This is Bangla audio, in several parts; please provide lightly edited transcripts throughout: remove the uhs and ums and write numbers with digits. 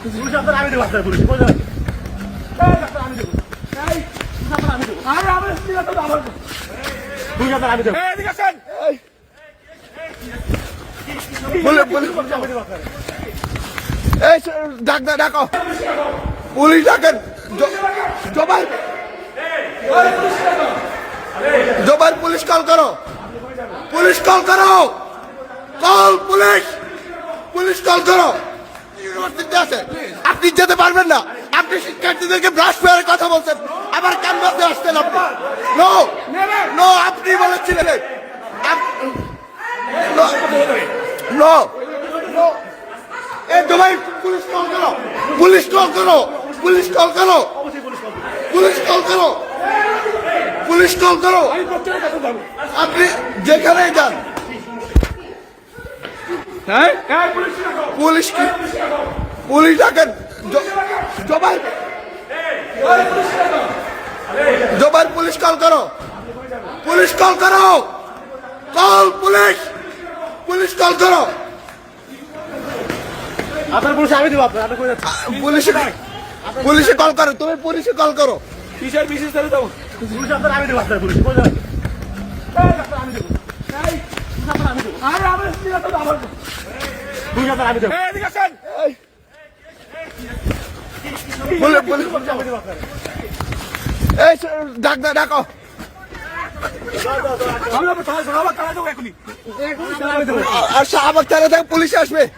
পুলিশ আপনার আমি দেবো আপনার পুলিশ বলে আমি দেবো আমি দেবো আরে আমি আমার পুলিশ আপনার আমি দেবো এদিকে আসেন বলে এই ডাকো পুলিশ ডাকেন জবাই জবাই পুলিশ কল করো পুলিশ কল করো কল পুলিশ কল করো ইউনিভার্সিটি আছে আপনি যেতে পারবেন না আপনি শিক্ষার্থীদেরকে ব্রাশ ফেয়ারের কথা বলছেন আবার ক্যাম্পাসে আসছেন আপনি নো নো আপনি বলেছিলেন নো এই জবাই পুলিশ কল করো পুলিশ কল করো পুলিশ কল করো পুলিশ কল করো পুলিশ কল করো আপনি যেখানেই যান পুলিশ কি পুলিশ ডাকেন জবাই জবাই পুলিশ কল করো পুলিশ কল করো কল পুলিশ কল করো আপনার পুলিশ আমি দেবো আপনার পুলিশে কল করো তুমি পুলিশে কল করো কিসের বিশেষ করে দেবো পুলিশ আপনার আমি দেবো আপনার পুলিশ বলে আমি দেবো আমি দেবো আরে আমি আমার পুলিশ আপনার আমি দেবো এদিকে আসেন এই ডাকো আর শাহবাগ থানা থেকে পুলিশ আসবে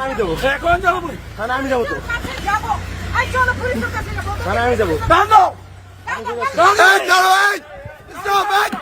আমি দেবো এখন যাবো থানা আমি যাবো তো থানা আমি যাবো Stop it!